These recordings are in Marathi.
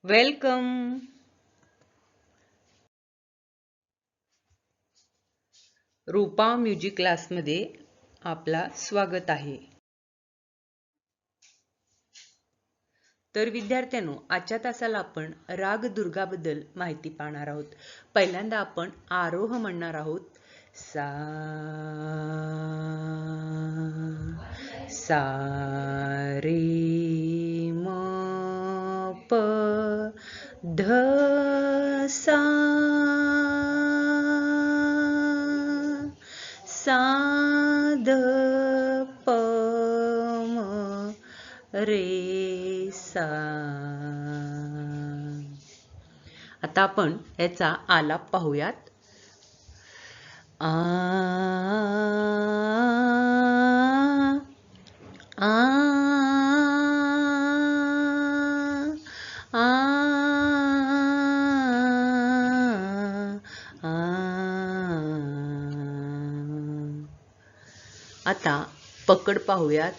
वेलकम. रूपा म्युझिक क्लासमध्ये आपला स्वागत आहे. तर विद्यार्थ्यांनो, आजच्या तासाला आपण राग दुर्गाबद्दल माहिती पाहणार आहोत. पहिल्यांदा आपण आरोह म्हणणार आहोत. सा सा रे म प ध सा सा ध प म रे सा. आता आपण याचा आलाप पाहूयात. आ आ आ आ. आता पकड पाहूयात.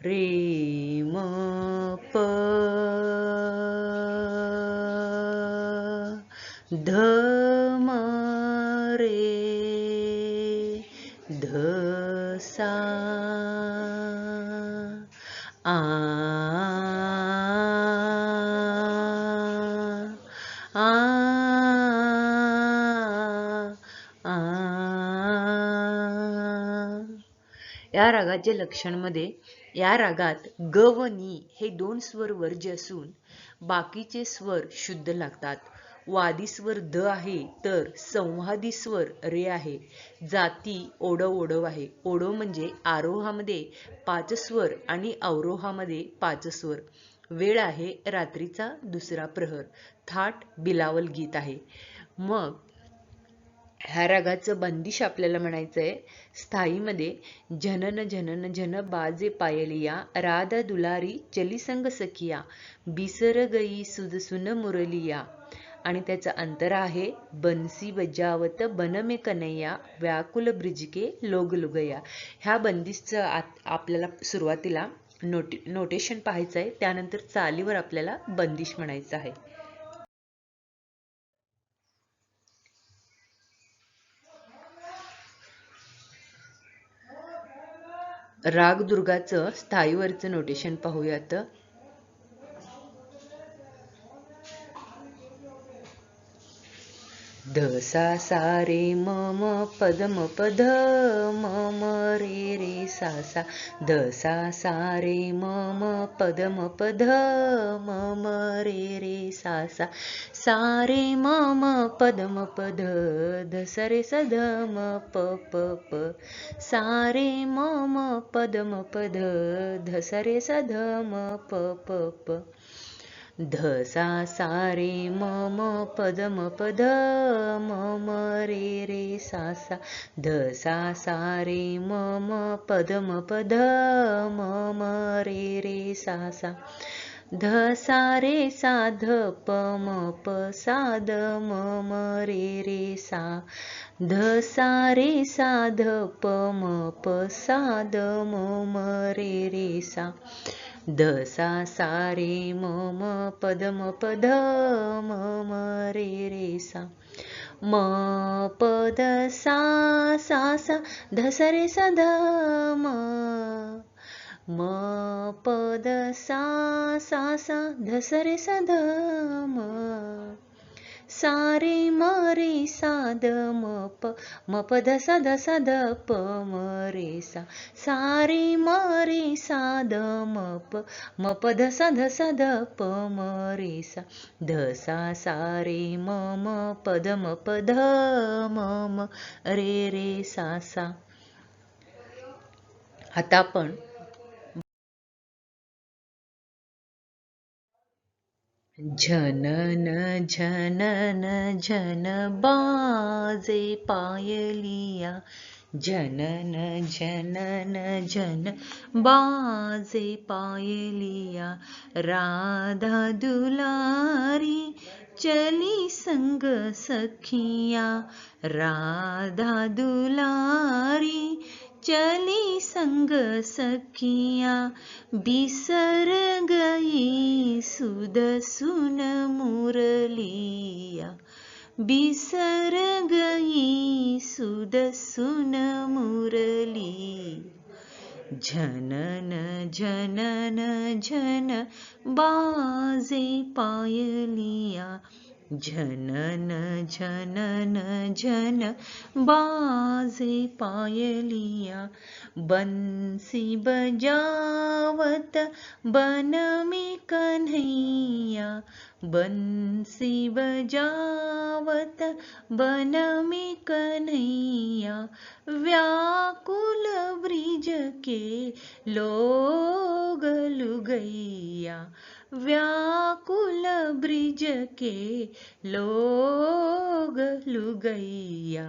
रे म प ध म रे ध सा. आ आ आ. या रागाचे लक्षण मध्ये या रागात ग व नी हे दोन स्वर वर्ज्य असून बाकीचे स्वर शुद्ध लागतात. वादी स्वर द आहे तर संवादी स्वर रे आहे. जाती ओढव ओढव आहे. ओढव म्हणजे आरोहामध्ये 5 स्वर आणि अवरोहामध्ये 5 स्वर. वेळ आहे रात्रीचा 2रा प्रहर. थाट बिलावल गीत आहे. मग ह्या रागाचं बंदिश आपल्याला म्हणायचं आहे. स्थायीमध्ये जनन जनन जन बाजे पायलिया राधा दुलारी चली संग सखिया बिसर गई सुद सुन मुरलिया. आणि त्याचा अंतरा आहे बंसी बजावत बन में कन्हैया व्याकुल ब्रिज के लोग लुगया. ह्या बंदिशचं आपल्याला सुरुवातीला नोटेशन पाहायचं आहे. त्यानंतर चालीवर आपल्याला बंदिश म्हणायचं आहे. राग दुर्गाचं स्थायीवरचं नोटेशन पाहूयात. ध सा सा रे म म पद म पध म म रे रे सा सा. ध सा सा रे म म पद म पध म म रे रे सा सा. सा रे म म पद म पध ध स रे स ध म प प प. सा रे म म पद म पध ध स रे स ध म प प प. ध सा सा रे म म पद म पध म म रे रे सा सा. ध सा सा रे म म पद म पध म म रे रे सा सा. ध सा रे सा ध प म प सा ध म म रे रे सा. ध सा रे सा ध प म प सा ध म म रे रे सा. ध सा सा रे म म पद म पध म म रे रे सा. म प ध सा सा सा ध स रे स ध म. म प ध सा सा सा ध स रे स ध म. सा रे म रे सा ध म प म प ध सा ध प म रे सा. सा रे म रे सा ध म प म प ध सा ध प म रे सा. ध सा सा रे म म पद म प ध म म रे रे सा सा. आता आपण झनन झनन झन बाजे पायलिया. झनन झनन झन बाजे पायलिया राधा दुलारी चली संग सखिया. राधा दुलारी चली संग सखिया बिसर गई सुध सुन मुरलिया बिसर गई सुध सुन मुरली झनन झनन झन बाजे पायलिया झनन झनन झन बाजे पायलिया बंसी बजावत बन में कन्हैया बंसी बजावत बन में कन्हैया व्याकुल ब्रिज के लोग लुगैया व्याकुल ब्रिज के लोग लुगैया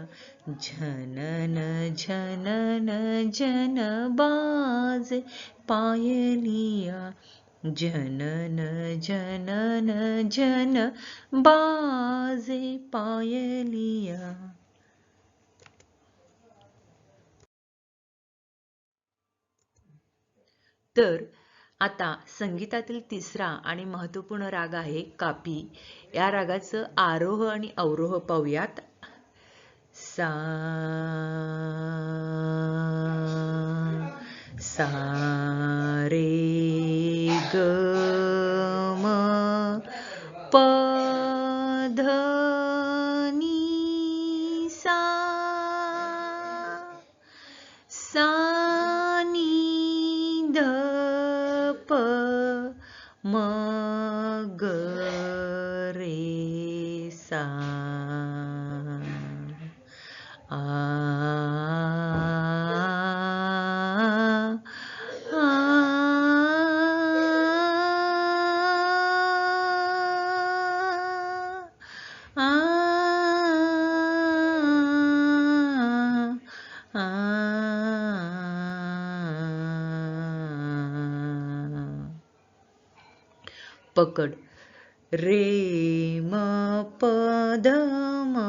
झनन झनन झन बाज पायलिया झनन झनन झन बाजे पायलिया। तर आता संगीतातील तिसरा आणि महत्त्वपूर्ण राग आहे कापी। या रागाचं आरोह आणि अवरोह पाहूयात। सा सा रे ग म प ध नी सा सा नी ध प म ग रे सा पकड रे म प ध म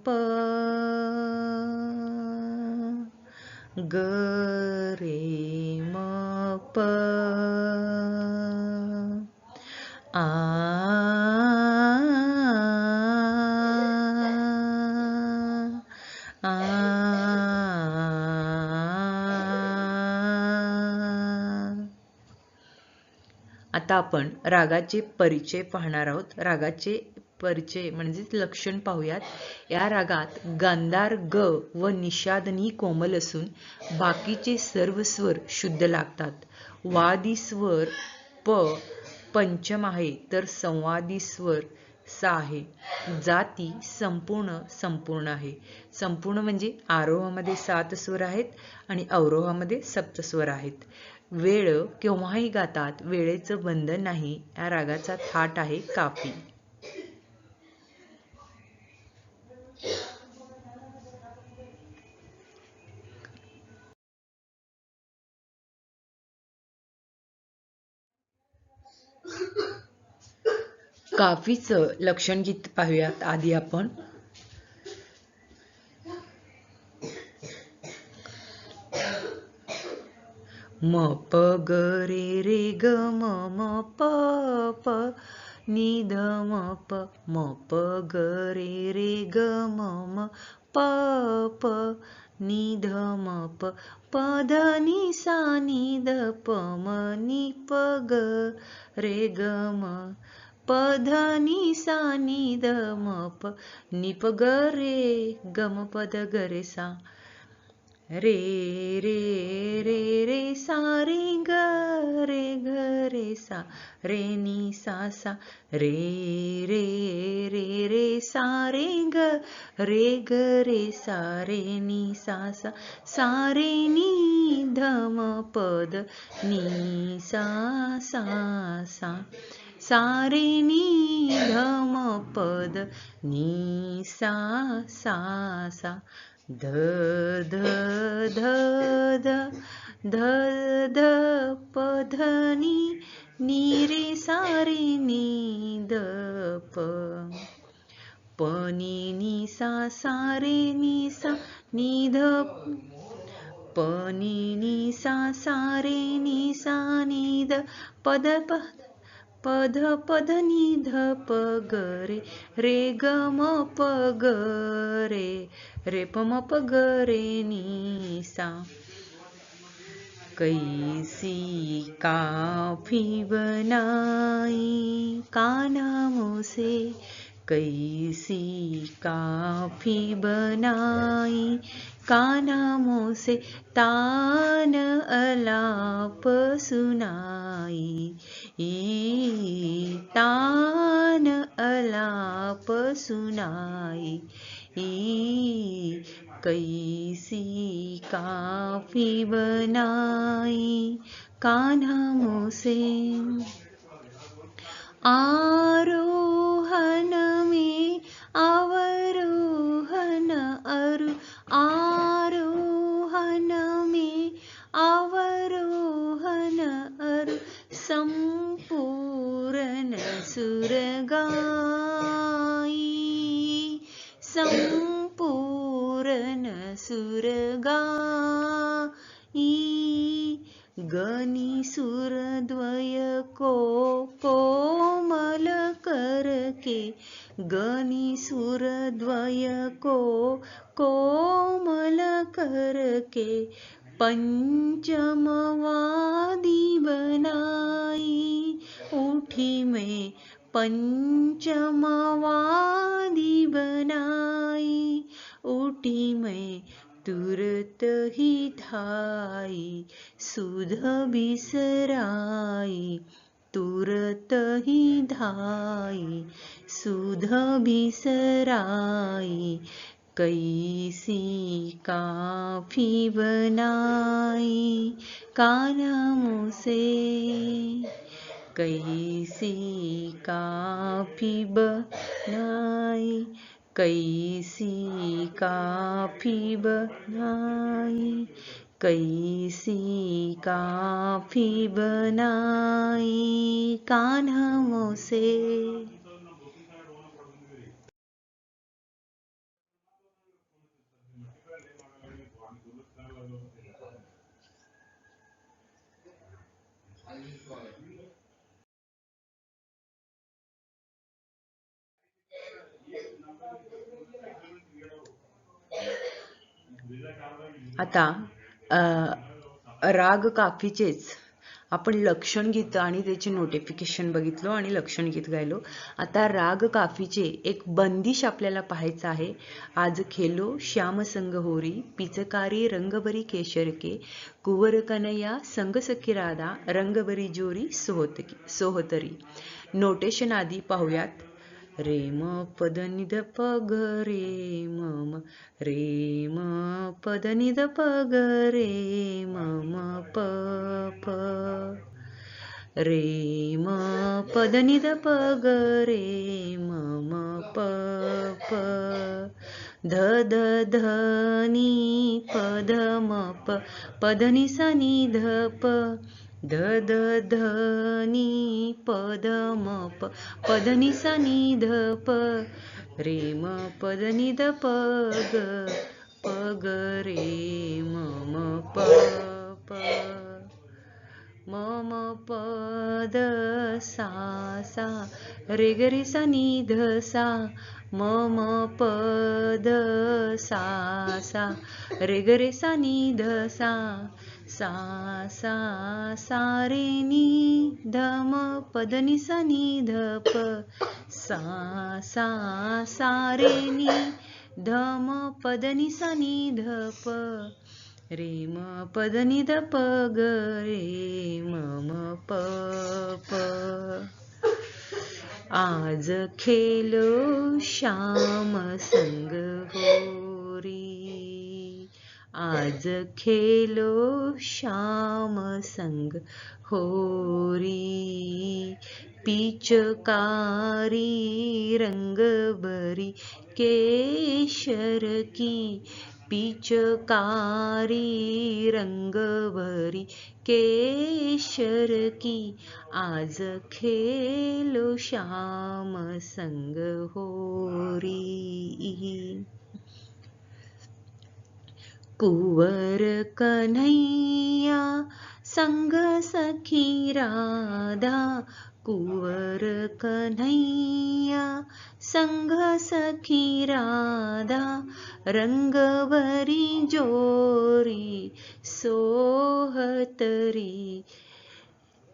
प ग रे म प आ आता आपण रागाचे परिचय पाहणार आहोत। रागाचे परिचय म्हणजेच लक्षण पाहूयात। या रागात गांधार ग व निषादनी कोमल असून बाकीचे सर्व स्वर शुद्ध लागतात। वादी स्वर प पंचम आहे तर संवादी स्वर सा आहे। जाती संपूर्ण आहे। संपूर्ण म्हणजे आरोहामध्ये 7 स्वर आहेत आणि अवरोहामध्ये 7 स्वर आहेत। वेळ केव्हाही गातात, वेळेचं बंधन नाही। या रागाचा थाट आहे काफी। काफीचं लक्षण गीत पाहूयात आधी आपण। म प ग रे ग म म प प नि ध म प ग रे ग म म प प नि ध म प ध नि सा नि ध प म नि प ग रे ग म प ध नि सा नि ध म प नि प ग रे ग म प ध ग रे सा रे रे रे रे सा रे ग रे सा रे नि सा सा रे रे रे रे सा रे ग रे सा रे नि सा सा सा रे नि ध म पद नि सा सा सा सा रे नि ध म पद नि सा सा सा ध ध ध ध ध ध प ध नि रे सा रे नि ध प प नि सा सा रे नि सा नि ध प नी नी सा सा रे नी सा नी ध पद पद पद नी ध प ग रे ग म प ग रे प म प ग रे नी सा। कैसी काफी बनाई कान्हा मुझसे, कैसी काफी बनाई कान्हा मुझसे, तान अलाप सुनाई तान अलाप सुनाई। कैसी काफी बनाई कान्हा मुझसे, आरोहन में अवरोहन अरु, आरोहन में अवरोहन अरु, संपूर्ण सुर गाई संपूर्ण सुर गाई। गनी सुर द्वय को कोमल करके, गनी सुर द्वय को कोमल करके, पंचमवादी बनाई उठी में, पंचमवादी बनाई उठी में, तुरत ही धाई सुध बिसराई, तुरत ही धाई सुध बिसराई। कैसी काफी बनाई कान्हा मुझसे, कैसी काफी बनाई, कैसी काफी बनाई, कैसी काफी बनाई कान्हा मुझसे। आता राग काफीचेच आपण लक्षण गीत आणि त्याचे नोटिफिकेशन बघितलो आणि लक्षण गीत गायलो। आता राग काफीचे एक बंदिश आपल्याला पाहायचं आहे। आज खेलो श्याम संग होरी, पिचकारी रंगबरी केशरके, कुवर कनया संग सखी राधा, रंगबरी जोरी सोहतरी। नोटेशन आधी पाहूयात। रे म पद निध प ग रे म रे म पद निध प ग रे म प प, रे म पद निध प ग रे म प प, ध ध ध नि प ध म प, पद नि सा नि ध प, ध ध ध नि प ध म प, पद नि सा नि ध प, रे म पद नि ध प ग रे म प प, म प द सा सा, रे ग रे सा नि ध सा, म प द सा सा, रे ग रे सा नि ध सा, सा सा सा रे नि ध म पद नि सा नि ध प, सा सा सा रे नि ध म पद नि सा नि ध प, रे म पद नि ध प ग रे म प प। आज खेलो श्याम संग होरी, आज खेलो श्याम संग होरी, पिचकारी रंगबरी केशर की, पिचकारी रंगबरी केशर की, आज खेलो श्याम संग होरी। कुंवर कन्हैया संग सखी राधा, कुंवर कन्हैया संग सखी राधा, रंगवरी जोरी सोहतरी,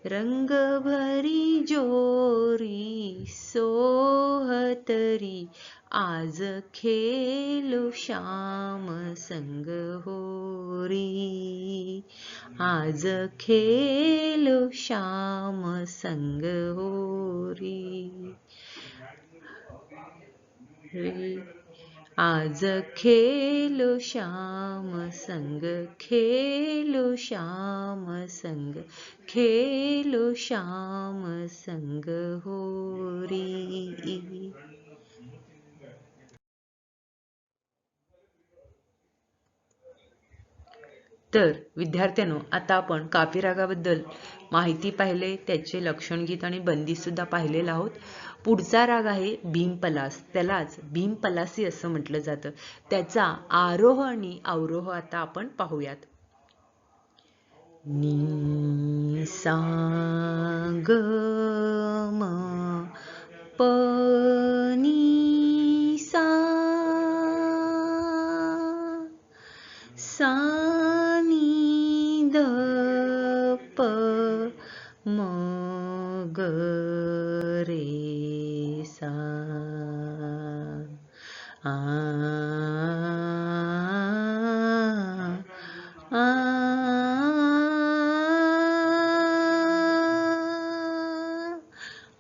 रंगभरी जोरी सोहतरी, आज खेलो श्याम संग होरी, आज खेलो श्याम संग होरी, आज खेलो श्याम संग, खेलो श्याम संग, खेलो श्याम संग होरी. तर विद्यार्थ्यांनो, आता आपण काफी रागाबद्दल माहिती पाहिले, त्याचे लक्षणगीत आणि बंदी सुद्धा पाहिलेलं आहोत. पुढचा राग आहे भीमपलास, त्यालाच भीमपलासी असं म्हटलं जातं. त्याचा आरोह आणि अवरोह आता आपण पाहूयात. नी सा ग म प नी सा, सा नी ध प म ग रे सा, आ आ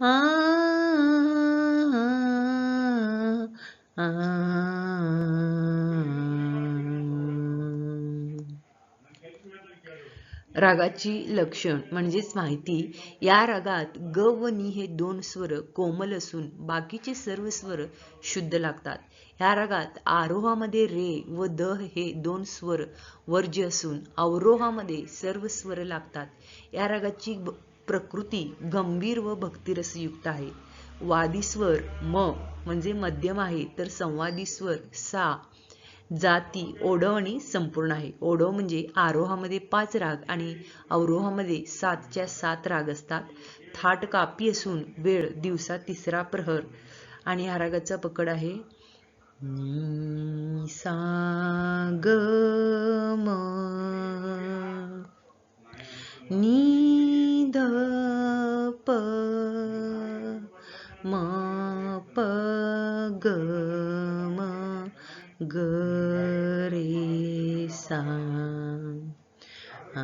आ आ. रागाची लक्षण म्हणजेच माहिती. या रागात ग व नी हे दोन स्वर कोमल असून बाकीचे सर्व स्वर शुद्ध लागतात. या रागात आरोहामध्ये रे व द हे दोन स्वर वर्ज्य असून अवरोहामध्ये सर्व स्वर लागतात. या रागाची प्रकृती गंभीर व भक्तिरसयुक्त आहे. वादी स्वर म म्हणजे मध्यम आहे, तर संवादी स्वर सा जाती ओढव आणि संपूर्ण आहे. ओढव म्हणजे आरोहामध्ये 5 राग आणि अवरोहामध्ये 7च्या 7 राग असतात. थाट कापी असून वेळ दिवसा 3रा प्रहर आणि हा रागाचा पकड आहे नी सा ग म, नी ध प म प ग म ग रे सा, आ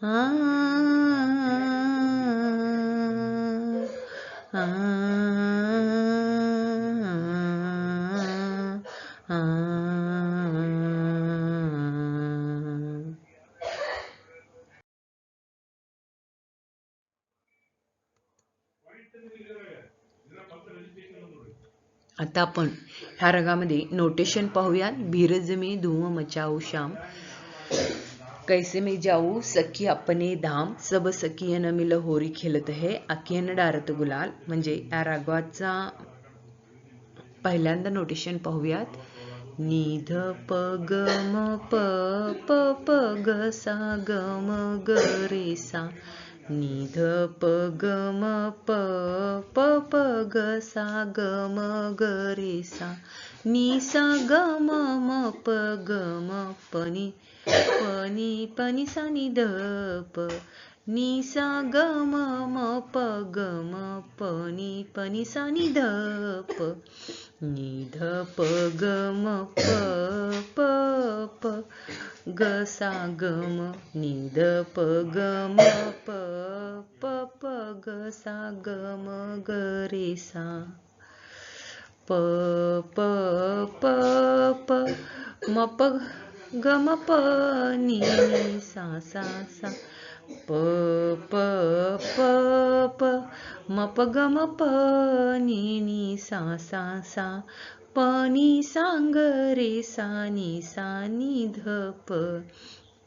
आ आ आ. आता आपण ह्या रागामध्ये नोटेशन पाहूयात. धीरज में धूम मचाऊ श्याम, कैसे में जाऊ सखी अपने धाम, सब सखियन मिल होरी खेलत है, अखियन डारत गुलाल. म्हणजे या रागाचा पहिल्यांदा नोटेशन पाहूयात. नी ध प ग म प प प ग सा ग म ग रे सा, नी ध प ग म प प प ग सा ग म ग रे सा, नी सा ग म म प ग म प नी प नी सा नी ध प, नी सा ग म म प ग म प नी सा नी ध प, नी ध प ग म प प प ग सा ग म, नी ध प ग म प प प ग सा ग म ग रे सा, प प प प म प ग म प नी सा सा सा, प प प प म प ग म प नी सा सा सा, प नी सांग रे सा नी ध प,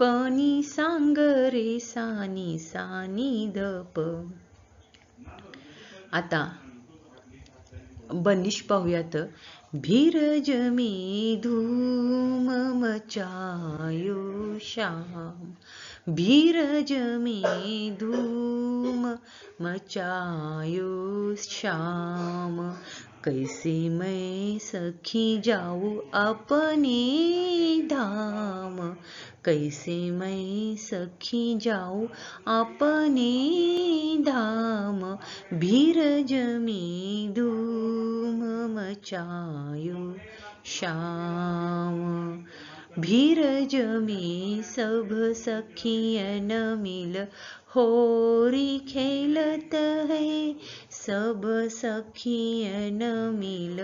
प नी सांग रे सा नी ध प. आता बंदिश पाहूयात. भीरज में धूम मचायो श्याम, भीरज में धूम मचायो श्याम, कैसे मैं सखी जाऊँ अपने धाम, कैसे मैं सखी जाऊँ अपने धाम, भीरज में धूम मचायो श्याम, भीरज में सब सखियन मिल होरी खेलत है, सब सखियन मिल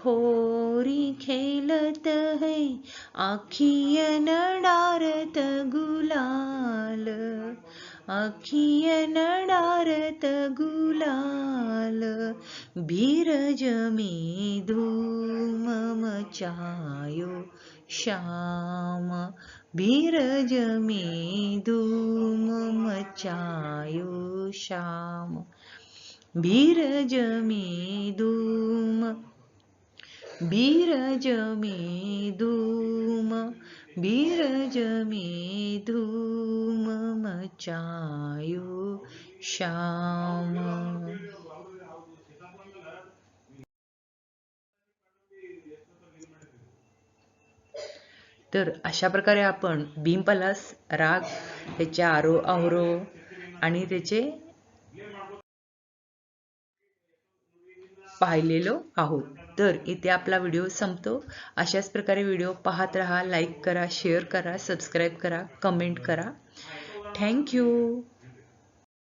होरी खेलत है, आखियन डारत गुलाल, आखियन डारत गुलाल, भीरज में धूम मचायो श्याम, भीरज में धूम मचायो श्याम, भीरज में धूम, भीरज में धूम, भीरज में धूम मचायो श्याम. तर अशा प्रकारे आपण भीमपलास राग, त्याचे आरोह अवरोह आणि त्याचे पाहिलेलो आहोत. तर इथे आपला व्हिडिओ संपतो. अशाच प्रकारे व्हिडिओ पाहत राहा, लाईक करा, शेअर करा, सबस्क्राईब करा, कमेंट करा. थँक्यू.